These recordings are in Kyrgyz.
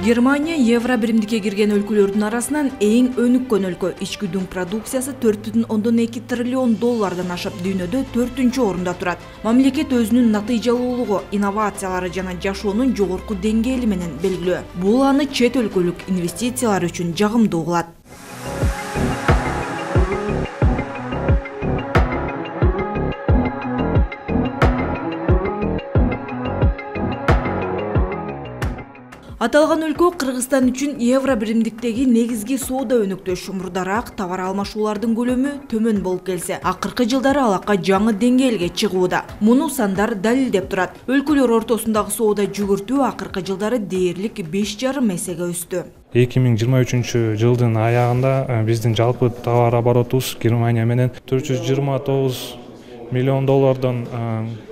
Германия евро биримдикке кирген өлкөлөрдүн арасынан эң өнүккөн өлкө. Ички дүң продукциясы 4,2 триллион доллардан ашып, дүйнөдө 4-чү орунда турат. Мамлекет өзүнүн натыйжалуулугу, инновациялары жана жашоонун жогорку деңгээли менен белгилөө. Бул аны чет өлкөлүк инвестициялар үчүн жагымдуу кылат. Аталган өлкө Кыргызстан үчүн евро биримдиктеги негизги соода өнөктөш. Мурдараак товар алмашуулардын көлөмү төмөн болуп келсе, акыркы жылдары алакка жаңы деңгээлге чыгууда. Муну сандар далилдеп турат. Өлкөлөр ортосундагы соода жүгүртүү акыркы жылдары дээрлик 5,5 эсеге өстү. 2023 жылдын аягында биздин жалпы товар оборотубуз Германия менен 429 миллион доллардан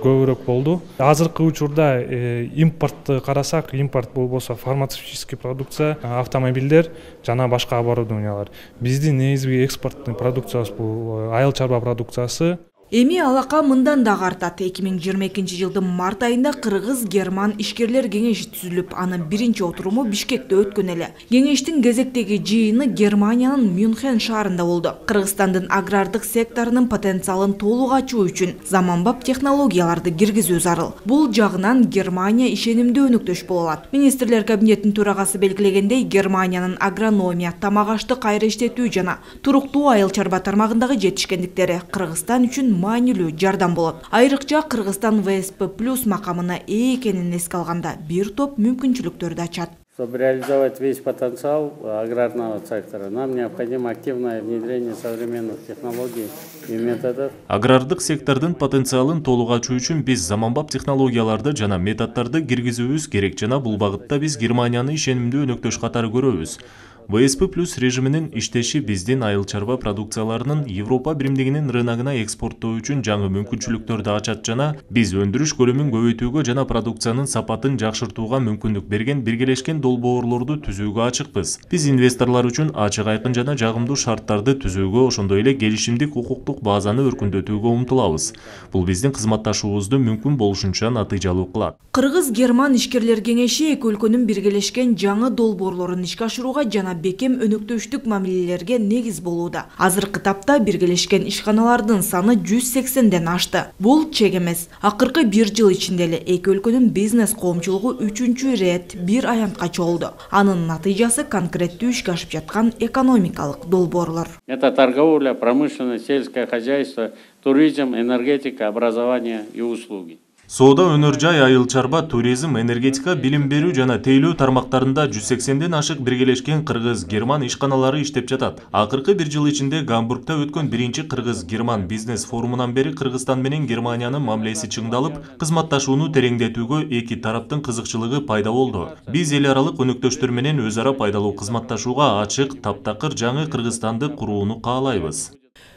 көбүрөөк болду. Азыркы учурда импортты карасак, импорт болбосо фармацевтический продукция, автомобилдер жана башка оборудованиялар. Биздин негизги экспорттун продукциясы бул айыл чарба продукциясы. Эми алака мындан да артат. 2022 жылдын март айында Кыргыз-Герман ишкерлер кеңеши түзүлүп, анын биринчи отуруму Бишкекте өткөн эле. Кеңештин кезектеги жыйыны Германиянын Мюнхен шаарында болду. Кыргызстандын агрардык секторунун потенциалын толук ачуу үчүн заманбап технологияларды киргизүү зарыл. Бул жагынан Германия ишенимдүү өнөктөш боло алат. Министрлер кабинетинин төрагасы белгилегендей, Германиянын агрономия, тамак аштык кайра иштетүү жана туруктуу айыл чарба тармагындагы жетишкендиктери Кыргызстан үчүн маанилүү жардам болот. Айрыкча Кыргызстан ВСП+ макамына ээ экенин эске алганда бир топ мүмкүнчүлүктөрдү ачат. Чтобы реализовать весь потенциал аграрного сектора, нам необходимо активное внедрение современных технологий и методов. Агрардык сектордун потенциалын толук ачуу үчүн биз заманбап технологияларды жана методдорду киргизүүбүз керек жана бул багытта биз Германияны ишенимдүү өнөктөш катары көрөбүз. ВСП+ режиминин иштеши биздин айыл чарба продукцияларынын Европа биримдигинин рыногуна экспорттоо үчүн жаңы мүмкүнчүлүктөрдү ачат жана биз өндүрүш көлөмүн көбөйтүүгө жана продукциянын сапатын жакшыртууга мүмкүндүк берген биргелешкен долбоорлорду түзүүгө ачыкпыз. Биз инвесторлор үчүн ачык айкын жана жагымдуу шарттарды түзүүгө, ошондой эле келишимдик укуктук базаны өркүндөтүүгө умтулабыз. Бул биздин кызматташуубузду мүмкүн болушунча натыйжалуу кылат. Кыргыз-Герман ишкерлер кеңеши эки өлкөнүн биргелешкен жаңы долбоорлорун ишке ашырууга жана бекем өнөктөштүк мамилелерге негиз болууда. Азыркы тапта биргелешкен ишканалардын саны 180ден ашты. Бул чек эмес. Акыркы бир жыл ичинде эле эки өлкөнүн бизнес коомчулугу 3-чү рет бир аянтка чогулду. Анын натыйжасы конкреттүү ишке ашып жаткан экономикалык долбоорлор. Это торговля, промышленность, сельское хозяйство, туризм, энергетика, образование и услуги. Соода, өнөр жай, айыл чарба, туризм, энергетика, билим берүү жана тейлөө тармактарында 180ден ашык биргелешкен Кыргыз-Герман ишканалары иштеп жатат. Акыркы бир жыл ичинде Гамбургда өткөн биринчи Кыргыз-Герман бизнес форумунан бери Кыргызстан менен Германиянын мамилеси чыңдалып, кызматташууну тереңдетүүгө эки тараптын кызыкчылыгы пайда болду. Биз эл аралык өнөктөштөр менен өз ара пайдалуу кызматташууга ачык, таптакыр жаңы Кыргызстанды курууну каалайбыз.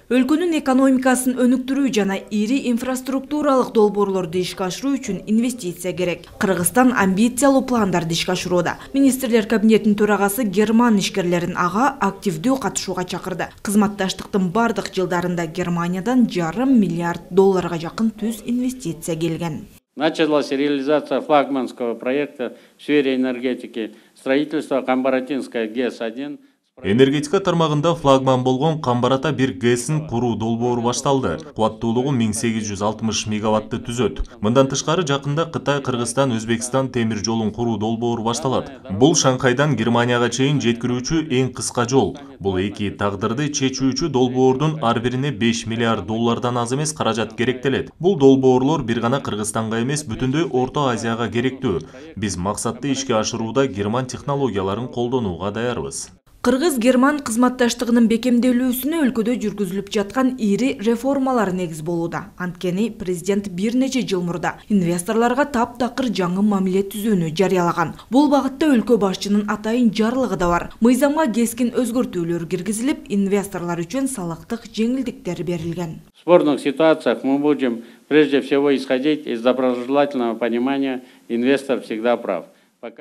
Өлкөнүн экономикасын өнүктүрүү жана ири инфраструктуралык долбоорлорду ишке ашыруу үчүн инвестиция керек. Кыргызстан амбициялуу пландарды ишке ашырууда. Министрлер кабинетинин төрагасы Герман ишкерлерин ага активдүү катышууга чакырды. Кызматташтыктын бардык жылдарында Германиядан $0,5 миллиард жакын түз инвестиция келген. Началась реализация флагманского проекта в сфере энергетики, строительство Камбаратинской ГЭС-1. Энергетика тармагында флагман болгон Камбарата 1 ГЭСин куруу долбоору башталды. Кубаттуулугу 1860 мегаватты түзөт. Мындан тышкары жакында Кытай, Кыргызстан, Өзбекстан темир жолун куруу долбоору башталат. Бул Шанхайдан Германияга чейин жеткирүүчү эң кыска жол. Бул эки тагдырды чечүүчү долбоордун ар бирине $5 миллиард аз эмес каражат керектелет. Бул долбоорлор бир гана Кыргызстанга эмес, бүтүндөй Орто Азияга керектүү. Биз максатты ишке ашырууда Герман технологияларын колдонууга даярбыз. Кыргыз-Герман кызматташтыгынын бекемделүүсүнө өлкөдө жүргүзүлүп жаткан ири реформалар негиз болууда. Анткени президент бир нече жыл мурда инвесторлорго таптакыр жаңы мамиле түзүүнү жарыялаган. Бул багытта өлкө башчынын атайын жарлыгы да бар. Мыйзамга кескин өзгөртүүлөр киргизилип, инвесторлор үчүн салыктык жеңилдиктер берилген. В спорных ситуациях мы будем прежде всего исходить из доброжелательного понимания «инвестор всегда прав».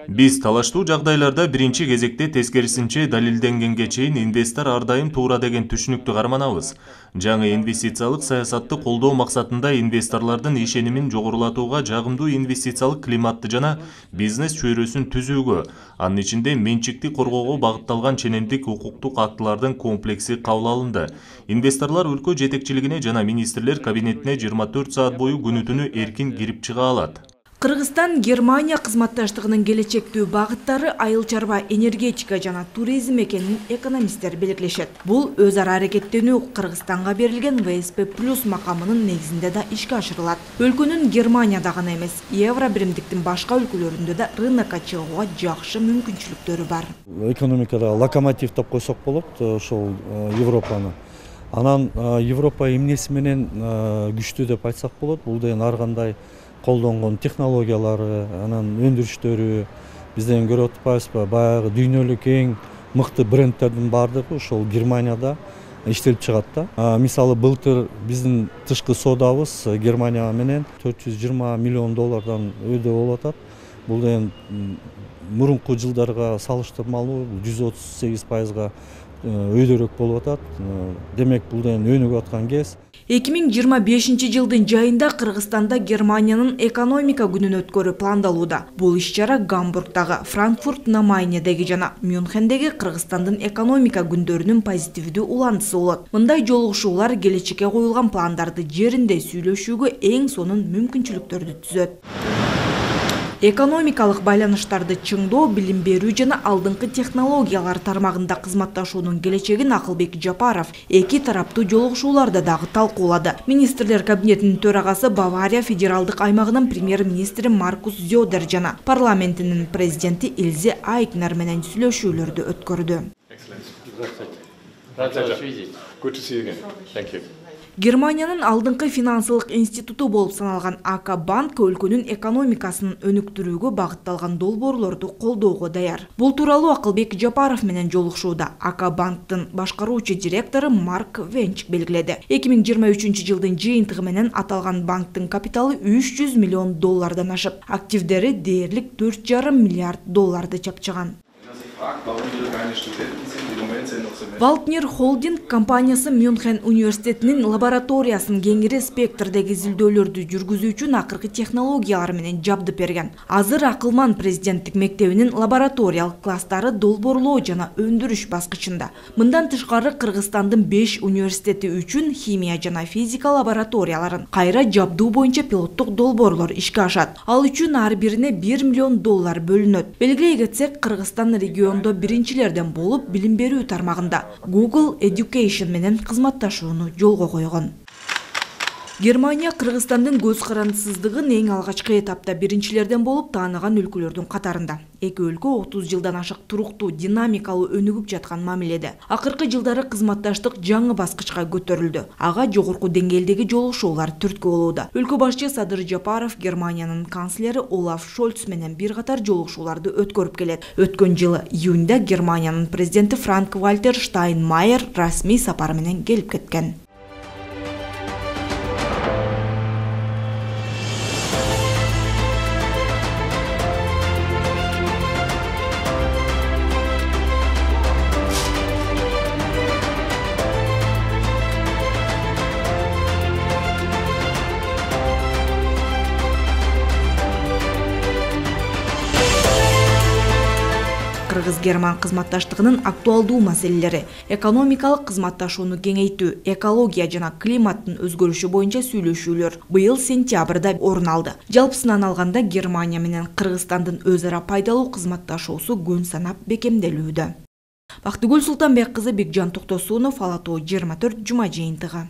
Биз талаштуу жагдайларда биринчи кезекте тескерисинче далилденгенге чейин инвестор ар дайым туура деген түшүнүктү карманабыз. Жаңы инвестициялык саясатты колдоо максатында инвесторлордун ишенимин жогорулатууга, жагымдуу инвестициялык климатты жана бизнес чөйрөсүн түзүүгө, анын ичинде менчикти коргоого багытталган ченемдик укуктук актылардын комплекси кабыл алынды. Инвесторлор өлкө жетекчилигине жана министрлер кабинетине 24 саат бою күнү-түнү эркин кирип чыга алат. Кыргызстан Германия кызматташтыгынын келечектүү багыттары айыл чарба, энергетика жана туризм экенин экономисттер белгилешет. Бул өз ара аракеттенүү Кыргызстанга берилген ВСП+ макамынын негизинде да ишке ашырылат. Өлкөнүн Германияда гана эмес, евро биримдиктин башка өлкөлөрүндө да рынокко чыгууга жакшы мүмкүнчүлүктөрү бар. Экономикада локомотив деп койсок болот, ошол Европаны. Анан Европа эмнеси менен күчтүү деп айтсак болот. Бул деген ар кандай колдонгон технологиялары, анан өндүрүштөрү, бизден көрүп атпайбызбы, баягы дүйнөлүк эң мыкты брендтердин баардыгы ошол Германияда иштелип чыгат да. Мисалы былтыр биздин тышкы соодабыз Германия менен 420 миллион доллардан өйдө болуп атат. Бул деген мурунку жылдарга салыштырмалуу 138%га өйдөрөөк болуп атат. Демек бул деген өнүгүп аткан кез. 2025 жылдын жайында Кыргызстанда Германиянын экономика күнүн өткөрүү пландалууда. Бул иш-чара Гамбургдагы, Франкфурт на Майнедеги жана Мюнхендеги Кыргызстандын экономика күндөрүнүн позитивдүү уландысы болот. Мындай жолугушуулар келечекке коюлган пландарды жеринде сүйлөшүүгө эң сонун мүмкүнчүлүктөрдү түзөт. Экономикалык байланыштарды чыңдоо, билим берүү жана алдыңкы технологиялар тармагында кызматташуунун келечегин Акылбек Жапаров эки тараптуу жолугушууларда дагы талкуулады. Министрлер кабинетинин төрагасы Бавария федералдык аймагынын премьер-министри Маркус Зёдер жана парламентинин президенти Илзе Айкнер менен сүйлөшүүлөрдү өткөрдү. Германиянын алдыңкы финансылык институту болуп саналган АК банк өлкөнүн экономикасын өнүктүрүүгө багытталган долбоорлорду колдоого даяр. Бул тууралуу Акылбек Жапаров менен жолугушууда АК банктын башкаруучу директору Марк Венчик белгиледи. 2023 жылдын жыйынтыгы менен аталган банктын капиталы 300 миллион доллардан ашып, активдери дээрлик 4,5 миллиард долларды чапчыган. Валтнер Холдинг компаниясы Мюнхен университетинин лабораториясын кеңири спектрдеги изилдөөлөрдү жүргүзүү үчүн акыркы технологиялар менен жабдып берген. Азыр Акылман президенттик мектебинин лабораториялык класстары долбоорлоо жана өндүрүш баскычында. Мындан тышкары Кыргызстандын 5 университети үчүн химия жана физика лабораторияларын кайра жабдуу боюнча пилоттук долбоорлор ишке ашат. Ал үчүн ар бирине 1 миллион доллар бөлүнөт. Белгилей кетсек, Кыргызстан региондо биринчилерден болуп билим берүү тармагында Google Education менен кызматташууну жолго койгон. Германия Кыргызстандын көз карандысыздыгын эң алгачкы этапта биринчилерден болуп тааныган өлкөлөрдүн катарында. Эки өлкө 30 жылдан ашык туруктуу, динамикалуу өнүгүп жаткан мамиледе. Акыркы жылдары кызматташтык жаңы баскычка көтөрүлдү. Ага жогорку деңгээлдеги жолугушуулар түрткү болууда. Өлкө башчы Садыр Жапаров Германиянын канцлери Олаф Шольц менен бир катар жолугушууларды өткөрүп келет. Өткөн жылы июнда Германиянын президенти Франк-Вальтер Штайнмайер расмий сапар менен келип кеткен. Кыргыз-Герман кызматташтыгынын актуалдуу маселелери, экономикалык кызматташууну кеңейтүү, экология жана климаттын өзгөрүшү боюнча сүйлөшүүлөр быйыл сентябрда орун алды. Жалпысынан алганда Германия менен Кыргызстандын өз ара пайдалуу кызматташуусу күн санап бекемделүүдө. Бактыгүл Султанбек кызы, Бекжан Токтосунов, Ала Тоо 24 жума жыйынтыгы.